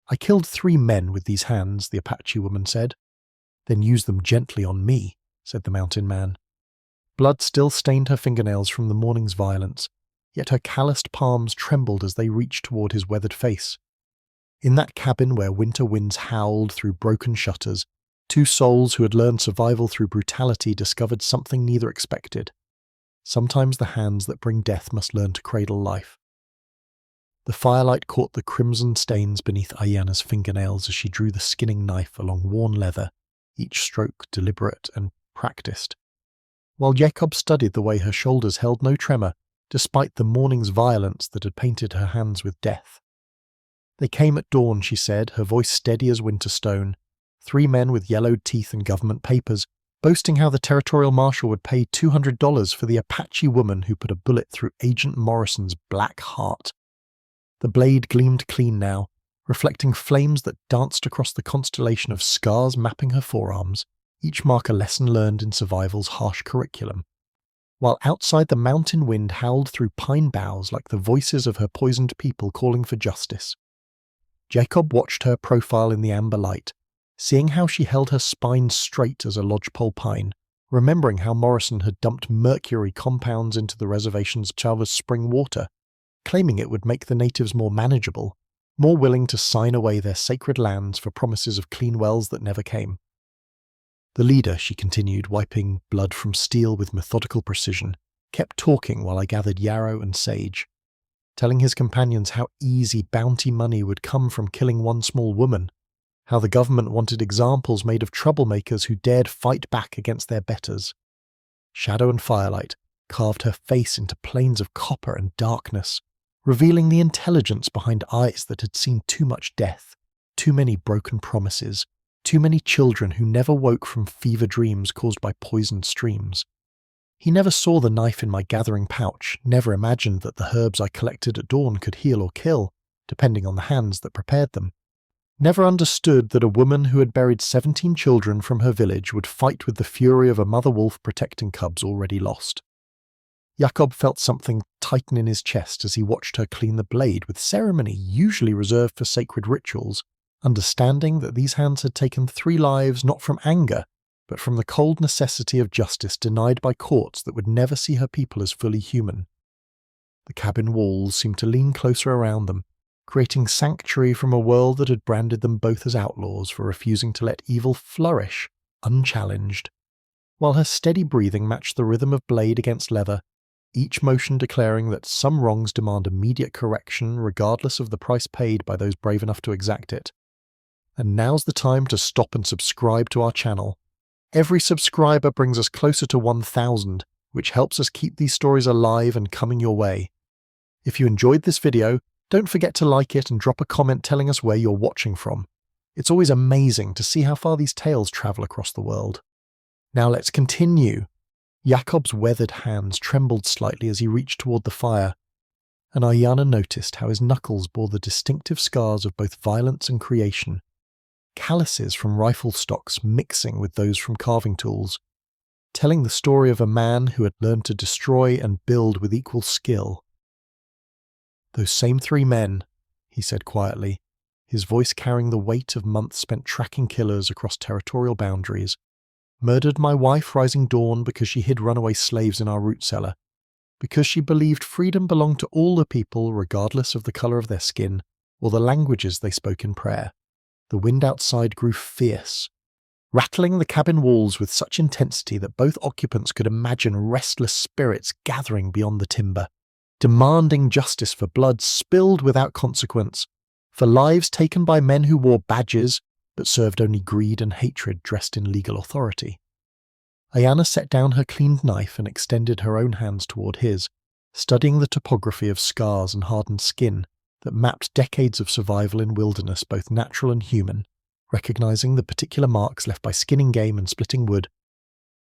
"I killed 3 men with these hands," the Apache woman said. "Then use them gently on me," said the mountain man. Blood still stained her fingernails from the morning's violence, yet her calloused palms trembled as they reached toward his weathered face. In that cabin where winter winds howled through broken shutters, 2 souls who had learned survival through brutality discovered something neither expected. Sometimes the hands that bring death must learn to cradle life. The firelight caught the crimson stains beneath Ayanna's fingernails as she drew the skinning knife along worn leather, each stroke deliberate and practiced. While Jacob studied the way her shoulders held no tremor, despite the morning's violence that had painted her hands with death. "They came at dawn," she said, her voice steady as winter stone. 3 men with yellowed teeth and government papers, boasting how the territorial marshal would pay $200 for the Apache woman who put a bullet through Agent Morrison's black heart. The blade gleamed clean now, reflecting flames that danced across the constellation of scars mapping her forearms, each mark a lesson learned in survival's harsh curriculum. While outside the mountain wind howled through pine boughs like the voices of her poisoned people calling for justice. Jacob watched her profile in the amber light, seeing how she held her spine straight as a lodgepole pine, remembering how Morrison had dumped mercury compounds into the reservation's Chavez spring water, claiming it would make the natives more manageable, more willing to sign away their sacred lands for promises of clean wells that never came. The leader, she continued, wiping blood from steel with methodical precision, kept talking while I gathered yarrow and sage, telling his companions how easy bounty money would come from killing one small woman, how the government wanted examples made of troublemakers who dared fight back against their betters. Shadow and firelight carved her face into planes of copper and darkness, revealing the intelligence behind eyes that had seen too much death, too many broken promises, too many children who never woke from fever dreams caused by poisoned streams. He never saw the knife in my gathering pouch, never imagined that the herbs I collected at dawn could heal or kill, depending on the hands that prepared them. Never understood that a woman who had buried 17 children from her village would fight with the fury of a mother wolf protecting cubs already lost. Jacob felt something tighten in his chest as he watched her clean the blade with ceremony usually reserved for sacred rituals, understanding that these hands had taken 3 lives not from anger, but from the cold necessity of justice denied by courts that would never see her people as fully human. The cabin walls seemed to lean closer around them, creating sanctuary from a world that had branded them both as outlaws for refusing to let evil flourish, unchallenged. While her steady breathing matched the rhythm of blade against leather, each motion declaring that some wrongs demand immediate correction regardless of the price paid by those brave enough to exact it. And now's the time to stop and subscribe to our channel. Every subscriber brings us closer to 1,000, which helps us keep these stories alive and coming your way. If you enjoyed this video, don't forget to like it and drop a comment telling us where you're watching from. It's always amazing to see how far these tales travel across the world. Now let's continue. Jacob's weathered hands trembled slightly as he reached toward the fire, and Ayanna noticed how his knuckles bore the distinctive scars of both violence and creation, calluses from rifle stocks mixing with those from carving tools, telling the story of a man who had learned to destroy and build with equal skill. "Those same 3 men," he said quietly, his voice carrying the weight of months spent tracking killers across territorial boundaries, "murdered my wife Rising Dawn because she hid runaway slaves in our root cellar, because she believed freedom belonged to all the people regardless of the color of their skin or the languages they spoke in prayer. The wind outside grew fierce, rattling the cabin walls with such intensity that both occupants could imagine restless spirits gathering beyond the timber, demanding justice for blood spilled without consequence, for lives taken by men who wore badges but served only greed and hatred dressed in legal authority." Ayanna set down her cleaned knife and extended her own hands toward his, studying the topography of scars and hardened skin that mapped decades of survival in wilderness, both natural and human, recognizing the particular marks left by skinning game and splitting wood,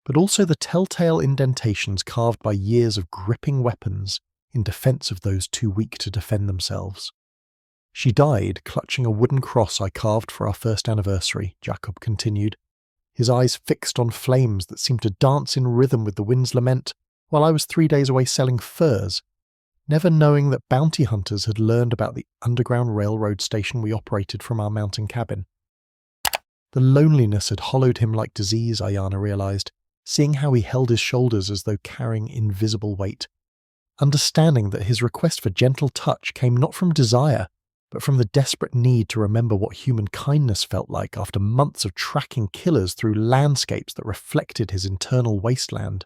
but also the telltale indentations carved by years of gripping weapons in defense of those too weak to defend themselves. "She died clutching a wooden cross I carved for our first anniversary," Jacob continued, his eyes fixed on flames that seemed to dance in rhythm with the wind's lament while I was 3 days away selling furs. never knowing that bounty hunters had learned about the underground railroad station we operated from our mountain cabin. The loneliness had hollowed him like disease, Ayana realized, seeing how he held his shoulders as though carrying invisible weight. Understanding that his request for gentle touch came not from desire, but from the desperate need to remember what human kindness felt like after months of tracking killers through landscapes that reflected his internal wasteland.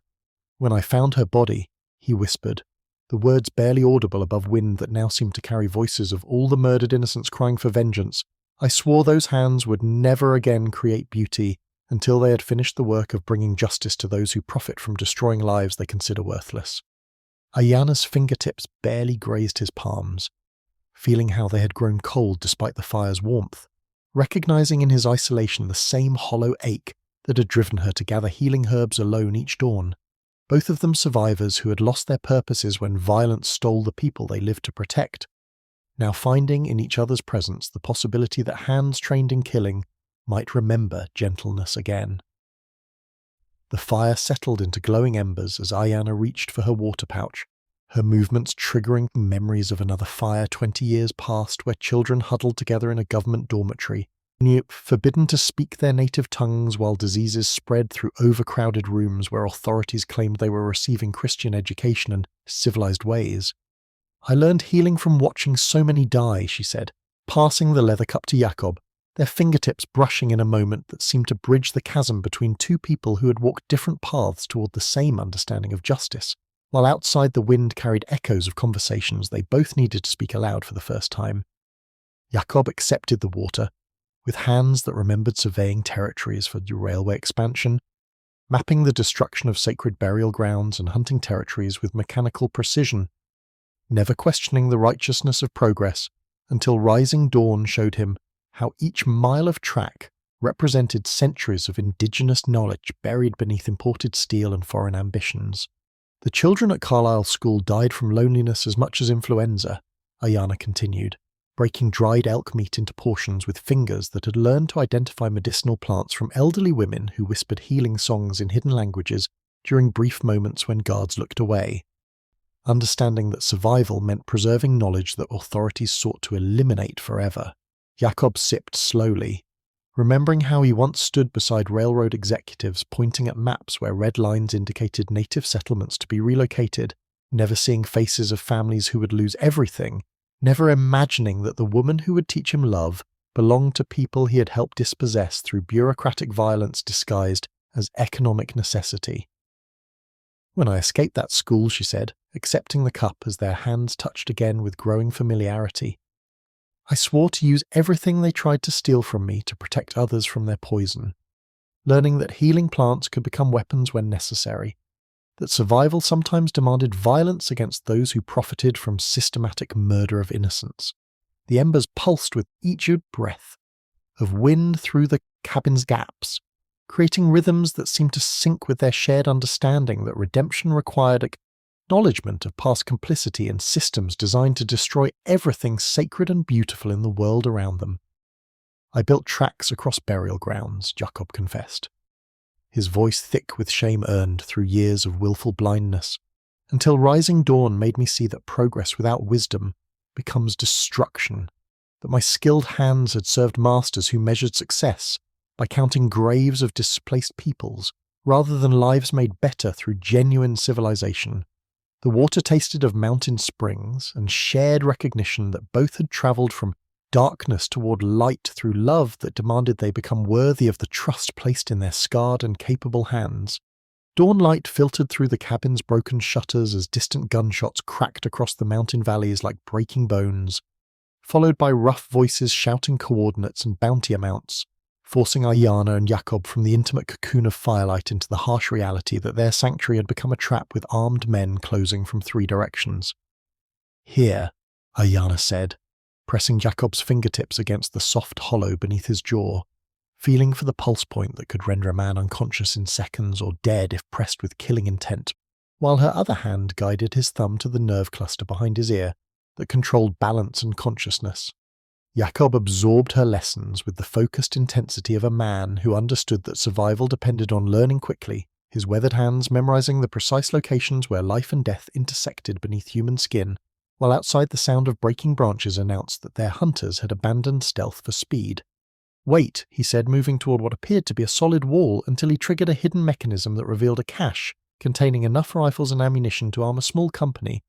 "When I found her body," he whispered, the words barely audible above wind that now seemed to carry voices of all the murdered innocents crying for vengeance, "I swore those hands would never again create beauty until they had finished the work of bringing justice to those who profit from destroying lives they consider worthless." Ayana's fingertips barely grazed his palms, feeling how they had grown cold despite the fire's warmth, recognizing in his isolation the same hollow ache that had driven her to gather healing herbs alone each dawn. Both of them survivors who had lost their purposes when violence stole the people they lived to protect, now finding in each other's presence the possibility that hands trained in killing might remember gentleness again. The fire settled into glowing embers as Ayana reached for her water pouch, her movements triggering memories of another fire 20 years past where children huddled together in a government dormitory, forbidden to speak their native tongues while diseases spread through overcrowded rooms where authorities claimed they were receiving Christian education and civilized ways. "I learned healing from watching so many die," she said, passing the leather cup to Jakob, their fingertips brushing in a moment that seemed to bridge the chasm between two people who had walked different paths toward the same understanding of justice, while outside the wind carried echoes of conversations they both needed to speak aloud for the first time. Jakob accepted the water, with hands that remembered surveying territories for the railway expansion, mapping the destruction of sacred burial grounds and hunting territories with mechanical precision, never questioning the righteousness of progress until rising dawn showed him how each mile of track represented centuries of indigenous knowledge buried beneath imported steel and foreign ambitions. "The children at Carlisle School died from loneliness as much as influenza," Ayana continued, breaking dried elk meat into portions with fingers that had learned to identify medicinal plants from elderly women who whispered healing songs in hidden languages during brief moments when guards looked away. Understanding that survival meant preserving knowledge that authorities sought to eliminate forever, Jakob sipped slowly, remembering how he once stood beside railroad executives pointing at maps where red lines indicated native settlements to be relocated, never seeing faces of families who would lose everything, never imagining that the woman who would teach him love belonged to people he had helped dispossess through bureaucratic violence disguised as economic necessity. "When I escaped that school," she said, accepting the cup as their hands touched again with growing familiarity, "I swore to use everything they tried to steal from me to protect others from their poison, learning that healing plants could become weapons when necessary, that survival sometimes demanded violence against those who profited from systematic murder of innocents." The embers pulsed with each breath of wind through the cabin's gaps, creating rhythms that seemed to sync with their shared understanding that redemption required acknowledgement of past complicity in systems designed to destroy everything sacred and beautiful in the world around them. "I built tracks across burial grounds," Jakob confessed, his voice thick with shame earned through years of willful blindness, "until rising dawn made me see that progress without wisdom becomes destruction, that my skilled hands had served masters who measured success by counting graves of displaced peoples, rather than lives made better through genuine civilization. The water tasted of mountain springs and shared recognition that both had traveled from darkness toward light through love that demanded they become worthy of the trust placed in their scarred and capable hands. Dawn light filtered through the cabin's broken shutters as distant gunshots cracked across the mountain valleys like breaking bones, followed by rough voices shouting coordinates and bounty amounts, forcing Ayana and Jakob from the intimate cocoon of firelight into the harsh reality that their sanctuary had become a trap with armed men closing from 3 directions. "Here," Ayana said, pressing Jakob's fingertips against the soft hollow beneath his jaw, feeling for the pulse point that could render a man unconscious in seconds or dead if pressed with killing intent, while her other hand guided his thumb to the nerve cluster behind his ear that controlled balance and consciousness. Jakob absorbed her lessons with the focused intensity of a man who understood that survival depended on learning quickly, his weathered hands memorizing the precise locations where life and death intersected beneath human skin, while outside the sound of breaking branches announced that their hunters had abandoned stealth for speed. "Wait," he said, moving toward what appeared to be a solid wall until he triggered a hidden mechanism that revealed a cache containing enough rifles and ammunition to arm a small company,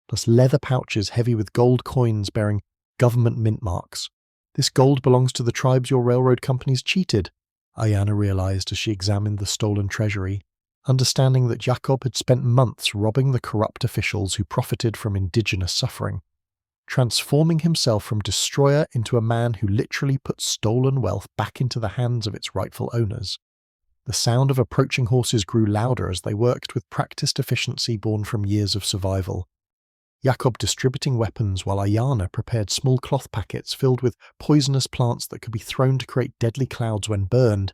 plus leather pouches heavy with gold coins bearing government mint marks. "This gold belongs to the tribes your railroad companies cheated," Ayanna realized as she examined the stolen treasury, understanding that Jacob had spent months robbing the corrupt officials who profited from indigenous suffering, transforming himself from destroyer into a man who literally put stolen wealth back into the hands of its rightful owners. The sound of approaching horses grew louder as they worked with practiced efficiency born from years of survival. Jacob distributing weapons while Ayanna prepared small cloth packets filled with poisonous plants that could be thrown to create deadly clouds when burned,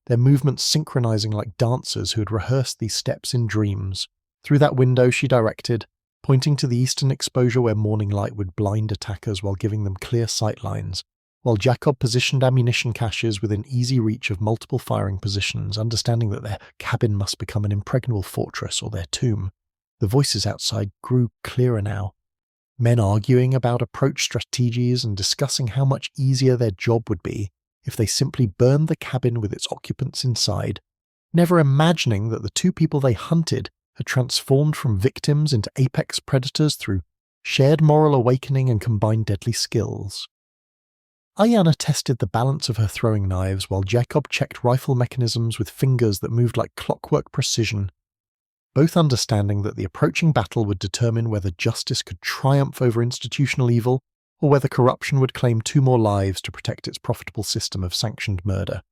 their movements synchronizing like dancers who had rehearsed these steps in dreams. Through that window, she directed, pointing to the eastern exposure where morning light would blind attackers while giving them clear sight lines, while Jacob positioned ammunition caches within easy reach of multiple firing positions, understanding that their cabin must become an impregnable fortress or their tomb. The voices outside grew clearer now. Men arguing about approach strategies and discussing how much easier their job would be if they simply burned the cabin with its occupants inside, never imagining that the two people they hunted had transformed from victims into apex predators through shared moral awakening and combined deadly skills. Ayanna tested the balance of her throwing knives while Jacob checked rifle mechanisms with fingers that moved like clockwork precision, both understanding that the approaching battle would determine whether justice could triumph over institutional evil or whether corruption would claim 2 more lives to protect its profitable system of sanctioned murder.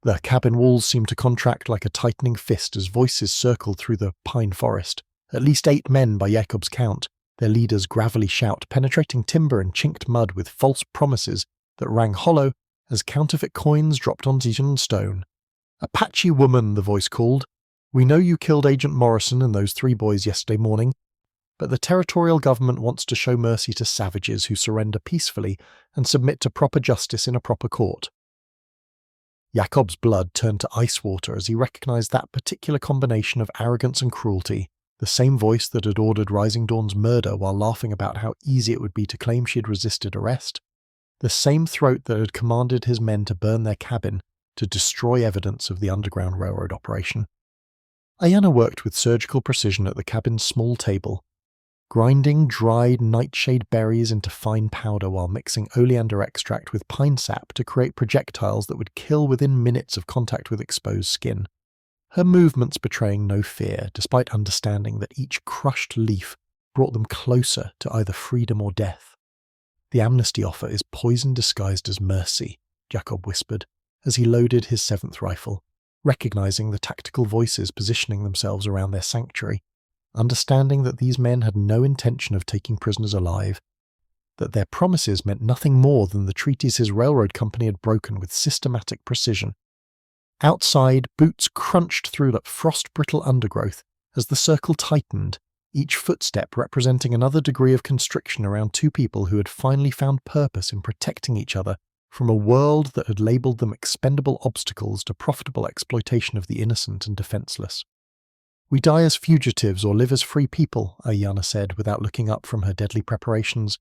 The cabin walls seemed to contract like a tightening fist as voices circled through the pine forest. At least 8 men by Jacob's count, their leaders' gravelly shout penetrating timber and chinked mud with false promises that rang hollow as counterfeit coins dropped on Titan stone. "Apache woman," the voice called. "We know you killed Agent Morrison and those 3 boys yesterday morning, but the territorial government wants to show mercy to savages who surrender peacefully and submit to proper justice in a proper court." Jacob's blood turned to ice water as he recognized that particular combination of arrogance and cruelty, the same voice that had ordered Rising Dawn's murder while laughing about how easy it would be to claim she had resisted arrest, the same throat that had commanded his men to burn their cabin to destroy evidence of the Underground Railroad operation. Ayanna worked with surgical precision at the cabin's small table, grinding dried nightshade berries into fine powder while mixing oleander extract with pine sap to create projectiles that would kill within minutes of contact with exposed skin. Her movements betraying no fear, despite understanding that each crushed leaf brought them closer to either freedom or death. "The amnesty offer is poison disguised as mercy," Jacob whispered, as he loaded his 7th rifle, recognizing the tactical voices positioning themselves around their sanctuary, understanding that these men had no intention of taking prisoners alive, that their promises meant nothing more than the treaties his railroad company had broken with systematic precision. Outside, boots crunched through the frost-brittle undergrowth as the circle tightened, each footstep representing another degree of constriction around 2 people who had finally found purpose in protecting each other from a world that had labelled them expendable obstacles to profitable exploitation of the innocent and defenceless. "We die as fugitives or live as free people," Ayanna said without looking up from her deadly preparations,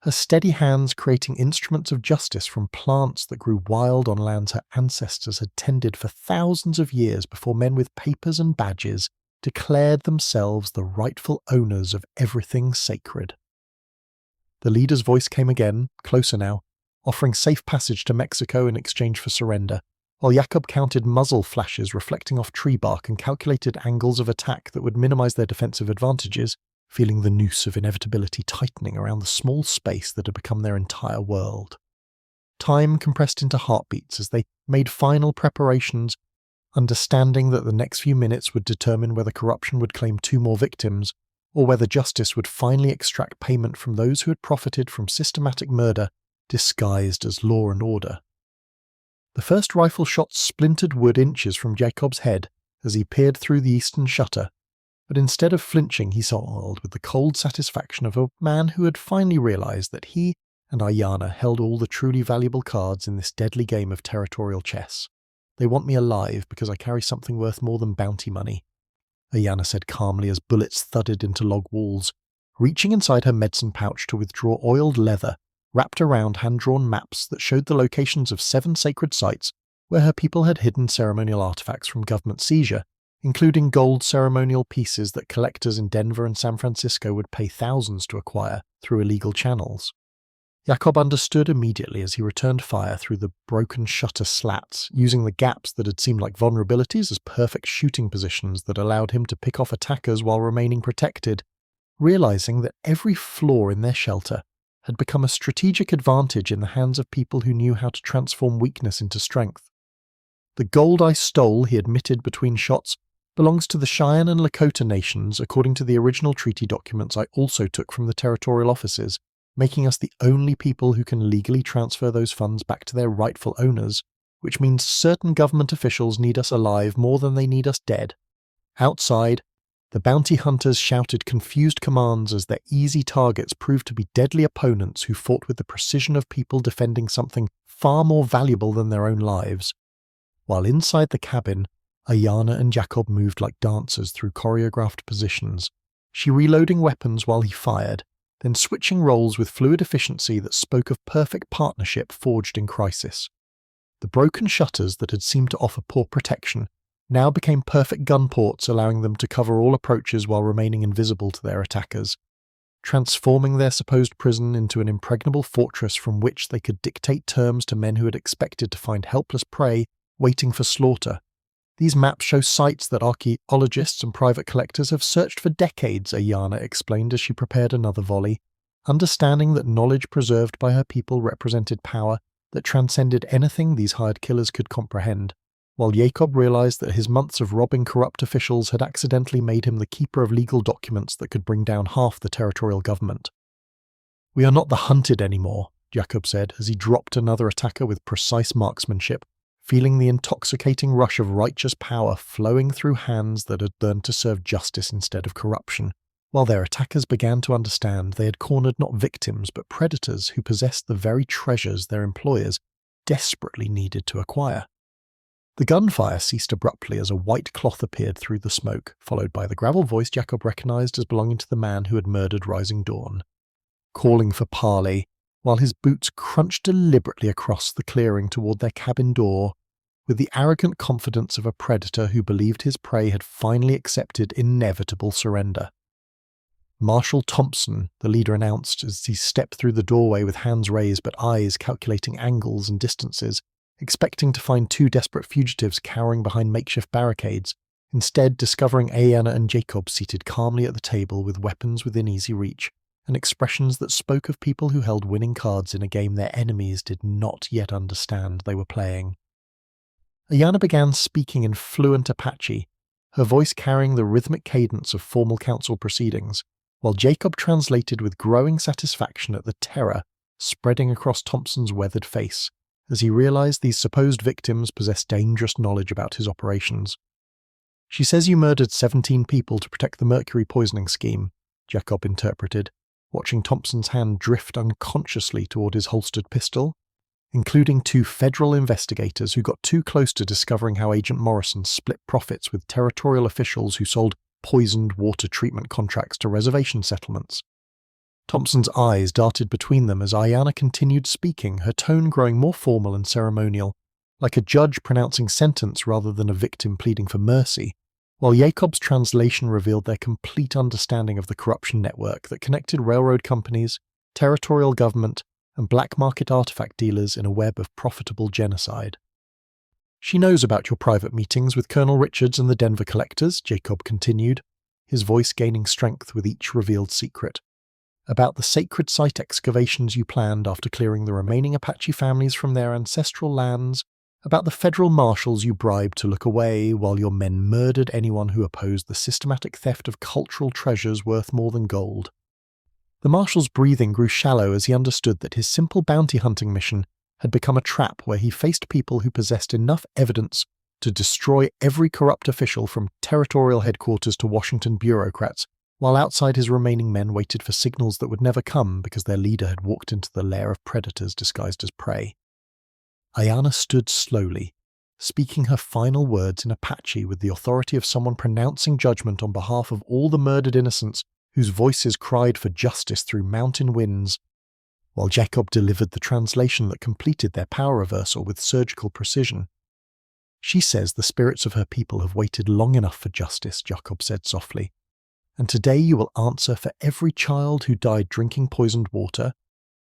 her steady hands creating instruments of justice from plants that grew wild on lands her ancestors had tended for thousands of years before men with papers and badges declared themselves the rightful owners of everything sacred. The leader's voice came again, closer now, offering safe passage to Mexico in exchange for surrender, while Jacob counted muzzle flashes reflecting off tree bark and calculated angles of attack that would minimize their defensive advantages, feeling the noose of inevitability tightening around the small space that had become their entire world. Time compressed into heartbeats as they made final preparations, understanding that the next few minutes would determine whether corruption would claim 2 more victims, or whether justice would finally extract payment from those who had profited from systematic murder disguised as law and order. The first rifle shot splintered wood inches from Jacob's head as he peered through the eastern shutter, but instead of flinching he smiled with the cold satisfaction of a man who had finally realized that he and Ayanna held all the truly valuable cards in this deadly game of territorial chess. "They want me alive because I carry something worth more than bounty money," Ayanna said calmly as bullets thudded into log walls, reaching inside her medicine pouch to withdraw oiled leather wrapped around hand-drawn maps that showed the locations of 7 sacred sites where her people had hidden ceremonial artifacts from government seizure, including gold ceremonial pieces that collectors in Denver and San Francisco would pay thousands to acquire through illegal channels. Jakob understood immediately as he returned fire through the broken shutter slats, using the gaps that had seemed like vulnerabilities as perfect shooting positions that allowed him to pick off attackers while remaining protected, realizing that every flaw in their shelter had become a strategic advantage in the hands of people who knew how to transform weakness into strength. The gold I stole, he admitted between shots, belongs to the Cheyenne and Lakota nations according to the original treaty documents I also took from the territorial offices, making us the only people who can legally transfer those funds back to their rightful owners, which means certain government officials need us alive more than they need us dead. Outside, the bounty hunters shouted confused commands as their easy targets proved to be deadly opponents who fought with the precision of people defending something far more valuable than their own lives. While inside the cabin, Ayanna and Jakob moved like dancers through choreographed positions, she reloading weapons while he fired, then switching roles with fluid efficiency that spoke of perfect partnership forged in crisis. The broken shutters that had seemed to offer poor protection now became perfect gun ports, allowing them to cover all approaches while remaining invisible to their attackers, transforming their supposed prison into an impregnable fortress from which they could dictate terms to men who had expected to find helpless prey waiting for slaughter. These maps show sites that archaeologists and private collectors have searched for decades, Ayanna explained as she prepared another volley, understanding that knowledge preserved by her people represented power that transcended anything these hired killers could comprehend, while Jakob realized that his months of robbing corrupt officials had accidentally made him the keeper of legal documents that could bring down half the territorial government. "We are not the hunted anymore," Jakob said as he dropped another attacker with precise marksmanship, feeling the intoxicating rush of righteous power flowing through hands that had learned to serve justice instead of corruption, while their attackers began to understand they had cornered not victims but predators who possessed the very treasures their employers desperately needed to acquire. The gunfire ceased abruptly as a white cloth appeared through the smoke, followed by the gravel voice Jakob recognized as belonging to the man who had murdered Rising Dawn, calling for parley, while his boots crunched deliberately across the clearing toward their cabin door, with the arrogant confidence of a predator who believed his prey had finally accepted inevitable surrender. "Marshal Thompson," the leader announced as he stepped through the doorway with hands raised but eyes calculating angles and distances, expecting to find 2 desperate fugitives cowering behind makeshift barricades, instead discovering Ayanna and Jakob seated calmly at the table with weapons within easy reach, and expressions that spoke of people who held winning cards in a game their enemies did not yet understand they were playing. Ayanna began speaking in fluent Apache, her voice carrying the rhythmic cadence of formal council proceedings, while Jakob translated with growing satisfaction at the terror spreading across Thompson's weathered face, as he realized these supposed victims possessed dangerous knowledge about his operations. "She says you murdered 17 people to protect the mercury poisoning scheme," Jakob interpreted, watching Thompson's hand drift unconsciously toward his holstered pistol, including 2 federal investigators who got too close to discovering how Agent Morrison split profits with territorial officials who sold poisoned water treatment contracts to reservation settlements. Thompson's eyes darted between them as Ayanna continued speaking, her tone growing more formal and ceremonial, like a judge pronouncing sentence rather than a victim pleading for mercy, while Jacob's translation revealed their complete understanding of the corruption network that connected railroad companies, territorial government, and black market artifact dealers in a web of profitable genocide. "She knows about your private meetings with Colonel Richards and the Denver collectors," Jakob continued, his voice gaining strength with each revealed secret. "About the sacred site excavations you planned after clearing the remaining Apache families from their ancestral lands, about the federal marshals you bribed to look away while your men murdered anyone who opposed the systematic theft of cultural treasures worth more than gold." The marshal's breathing grew shallow as he understood that his simple bounty hunting mission had become a trap where he faced people who possessed enough evidence to destroy every corrupt official from territorial headquarters to Washington bureaucrats, while outside his remaining men waited for signals that would never come because their leader had walked into the lair of predators disguised as prey. Ayanna stood slowly, speaking her final words in Apache with the authority of someone pronouncing judgment on behalf of all the murdered innocents whose voices cried for justice through mountain winds, while Jacob delivered the translation that completed their power reversal with surgical precision. "She says the spirits of her people have waited long enough for justice," Jacob said softly. "And today you will answer for every child who died drinking poisoned water,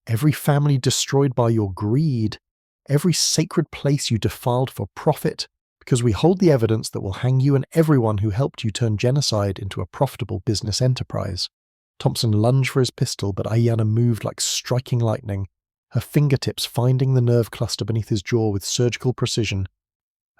every family destroyed by your greed, every sacred place you defiled for profit, because we hold the evidence that will hang you and everyone who helped you turn genocide into a profitable business enterprise." Thompson lunged for his pistol, but Ayanna moved like striking lightning, her fingertips finding the nerve cluster beneath his jaw with surgical precision,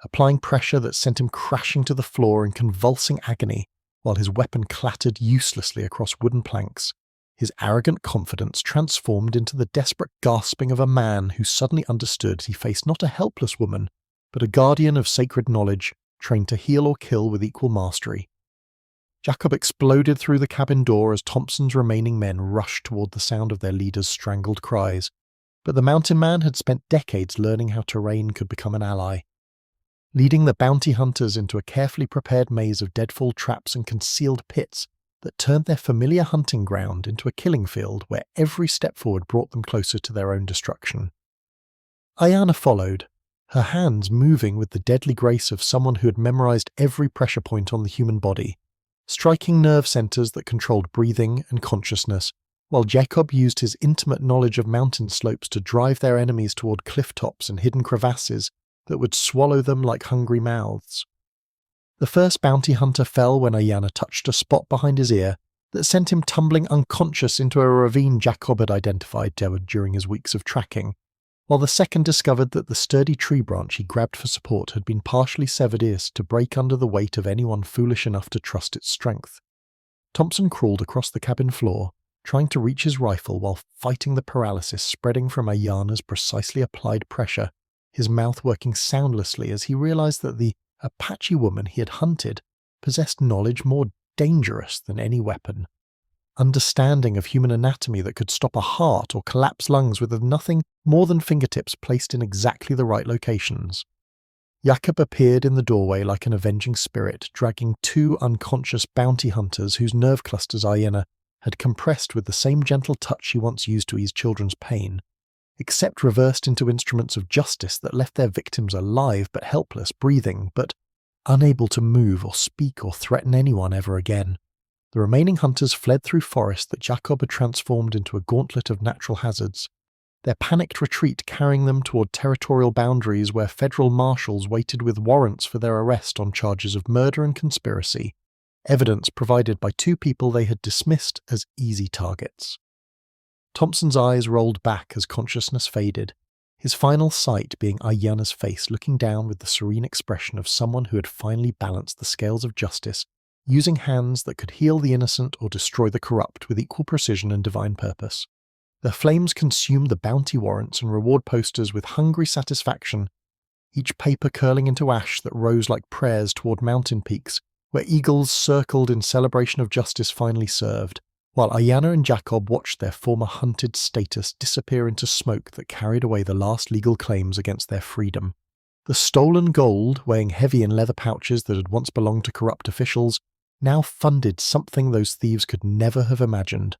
applying pressure that sent him crashing to the floor in convulsing agony while his weapon clattered uselessly across wooden planks. His arrogant confidence transformed into the desperate gasping of a man who suddenly understood he faced not a helpless woman, but a guardian of sacred knowledge, trained to heal or kill with equal mastery. Jacob exploded through the cabin door as Thompson's remaining men rushed toward the sound of their leader's strangled cries, but the mountain man had spent decades learning how terrain could become an ally. Leading the bounty hunters into a carefully prepared maze of deadfall traps and concealed pits that turned their familiar hunting ground into a killing field where every step forward brought them closer to their own destruction. Ayanna followed, her hands moving with the deadly grace of someone who had memorized every pressure point on the human body, striking nerve centers that controlled breathing and consciousness, while Jacob used his intimate knowledge of mountain slopes to drive their enemies toward cliff tops and hidden crevasses that would swallow them like hungry mouths. The first bounty hunter fell when Ayanna touched a spot behind his ear that sent him tumbling unconscious into a ravine Jacob had identified during his weeks of tracking, while the second discovered that the sturdy tree branch he grabbed for support had been partially severed to break under the weight of anyone foolish enough to trust its strength. Thompson crawled across the cabin floor, trying to reach his rifle while fighting the paralysis spreading from Ayanna's precisely applied pressure, his mouth working soundlessly as he realized that the Apache woman he had hunted possessed knowledge more dangerous than any weapon. Understanding of human anatomy that could stop a heart or collapse lungs with nothing more than fingertips placed in exactly the right locations. Jacob appeared in the doorway like an avenging spirit, dragging two unconscious bounty hunters whose nerve clusters Ayanna had compressed with the same gentle touch she once used to ease children's pain, except reversed into instruments of justice that left their victims alive but helpless, breathing, but unable to move or speak or threaten anyone ever again. The remaining hunters fled through forest that Jacob had transformed into a gauntlet of natural hazards, their panicked retreat carrying them toward territorial boundaries where federal marshals waited with warrants for their arrest on charges of murder and conspiracy, evidence provided by two people they had dismissed as easy targets. Thompson's eyes rolled back as consciousness faded, his final sight being Ayanna's face looking down with the serene expression of someone who had finally balanced the scales of justice, using hands that could heal the innocent or destroy the corrupt with equal precision and divine purpose. Their flames consumed the bounty warrants and reward posters with hungry satisfaction, each paper curling into ash that rose like prayers toward mountain peaks, where eagles circled in celebration of justice finally served, while Ayanna and Jacob watched their former hunted status disappear into smoke that carried away the last legal claims against their freedom. The stolen gold, weighing heavy in leather pouches that had once belonged to corrupt officials, now funded something those thieves could never have imagined.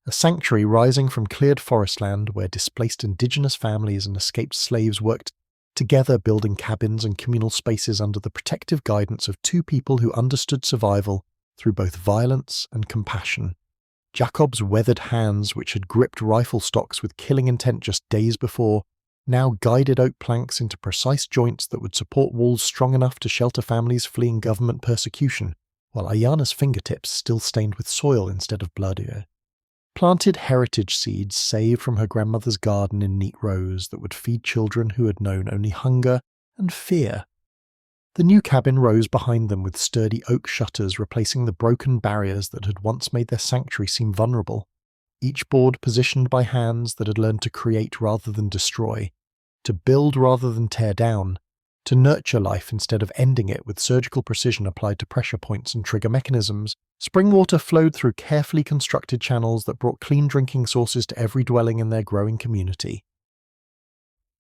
A sanctuary rising from cleared forest land where displaced indigenous families and escaped slaves worked together, building cabins and communal spaces under the protective guidance of two people who understood survival through both violence and compassion. Jacob's weathered hands, which had gripped rifle stocks with killing intent just days before, now guided oak planks into precise joints that would support walls strong enough to shelter families fleeing government persecution, while Ayanna's fingertips, still stained with soil instead of blood, planted heritage seeds saved from her grandmother's garden in neat rows that would feed children who had known only hunger and fear. The new cabin rose behind them with sturdy oak shutters replacing the broken barriers that had once made their sanctuary seem vulnerable, each board positioned by hands that had learned to create rather than destroy, to build rather than tear down, to nurture life instead of ending it with surgical precision applied to pressure points and trigger mechanisms. Spring water flowed through carefully constructed channels that brought clean drinking sources to every dwelling in their growing community.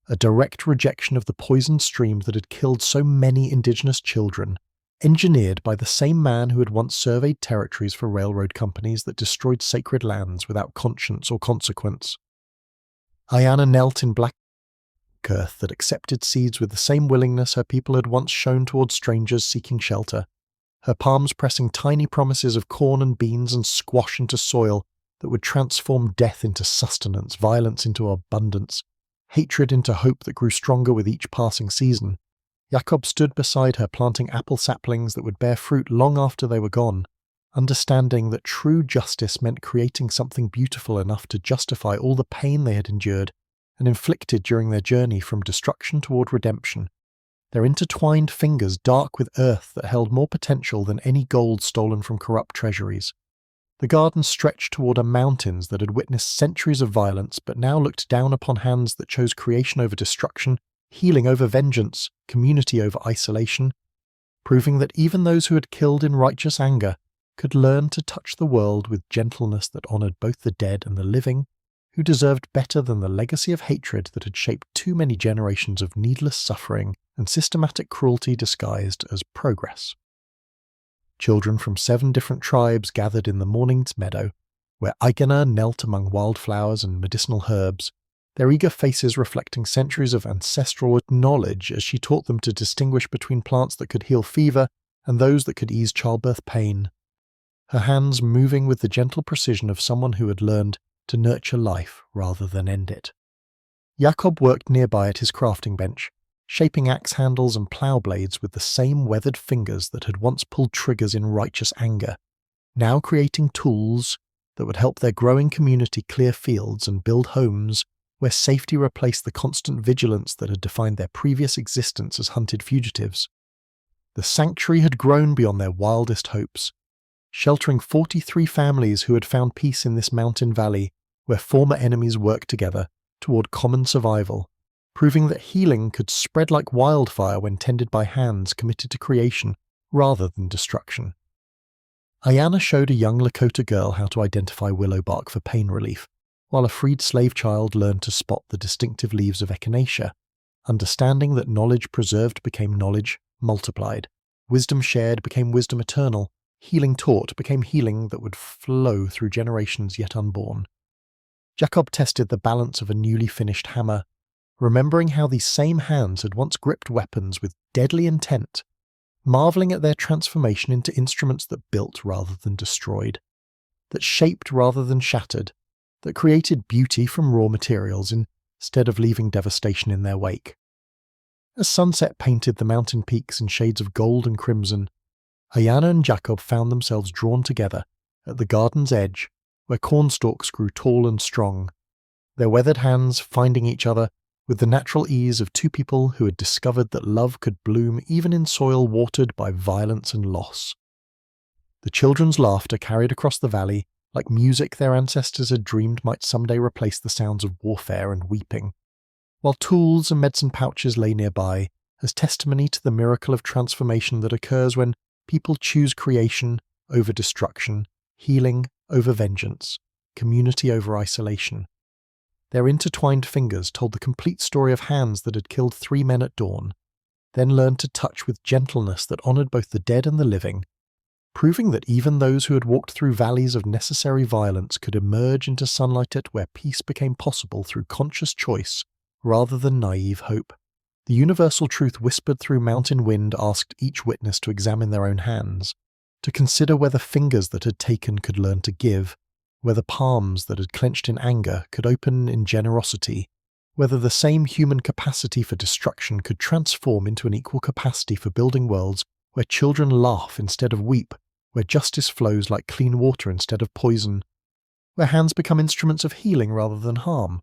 A direct rejection of the poisoned stream that had killed so many indigenous children, engineered by the same man who had once surveyed territories for railroad companies that destroyed sacred lands without conscience or consequence. Ayanna knelt in black earth that accepted seeds with the same willingness her people had once shown towards strangers seeking shelter, her palms pressing tiny promises of corn and beans and squash into soil that would transform death into sustenance, violence into abundance, hatred into hope that grew stronger with each passing season. Jakob stood beside her, planting apple saplings that would bear fruit long after they were gone, understanding that true justice meant creating something beautiful enough to justify all the pain they had endured and inflicted during their journey from destruction toward redemption, their intertwined fingers dark with earth that held more potential than any gold stolen from corrupt treasuries. The garden stretched toward mountains that had witnessed centuries of violence but now looked down upon hands that chose creation over destruction, healing over vengeance, community over isolation, proving that even those who had killed in righteous anger could learn to touch the world with gentleness that honored both the dead and the living, who deserved better than the legacy of hatred that had shaped too many generations of needless suffering and systematic cruelty disguised as progress. Children from 7 different tribes gathered in the morning's meadow, where Ayanna knelt among wildflowers and medicinal herbs, their eager faces reflecting centuries of ancestral knowledge as she taught them to distinguish between plants that could heal fever and those that could ease childbirth pain, her hands moving with the gentle precision of someone who had learned to nurture life rather than end it. Jakob worked nearby at his crafting bench, shaping axe handles and plough blades with the same weathered fingers that had once pulled triggers in righteous anger, now creating tools that would help their growing community clear fields and build homes where safety replaced the constant vigilance that had defined their previous existence as hunted fugitives. The sanctuary had grown beyond their wildest hopes, sheltering 43 families who had found peace in this mountain valley where former enemies worked together toward common survival, proving that healing could spread like wildfire when tended by hands committed to creation rather than destruction. Ayanna showed a young Lakota girl how to identify willow bark for pain relief, while a freed slave child learned to spot the distinctive leaves of echinacea, understanding that knowledge preserved became knowledge multiplied, wisdom shared became wisdom eternal, healing taught became healing that would flow through generations yet unborn. Jakob tested the balance of a newly finished hammer, remembering how these same hands had once gripped weapons with deadly intent, marveling at their transformation into instruments that built rather than destroyed, that shaped rather than shattered, that created beauty from raw materials instead of leaving devastation in their wake. As sunset painted the mountain peaks in shades of gold and crimson, Ayanna and Jakob found themselves drawn together at the garden's edge where cornstalks grew tall and strong, their weathered hands finding each other with the natural ease of 2 people who had discovered that love could bloom even in soil watered by violence and loss. The children's laughter carried across the valley like music their ancestors had dreamed might someday replace the sounds of warfare and weeping, while tools and medicine pouches lay nearby as testimony to the miracle of transformation that occurs when people choose creation over destruction, healing over vengeance, community over isolation. Their intertwined fingers told the complete story of hands that had killed 3 men at dawn, then learned to touch with gentleness that honored both the dead and the living, proving that even those who had walked through valleys of necessary violence could emerge into sunlight at where peace became possible through conscious choice rather than naive hope. The universal truth whispered through mountain wind asked each witness to examine their own hands, to consider whether fingers that had taken could learn to give, whether palms that had clenched in anger could open in generosity, whether the same human capacity for destruction could transform into an equal capacity for building worlds where children laugh instead of weep, where justice flows like clean water instead of poison, where hands become instruments of healing rather than harm,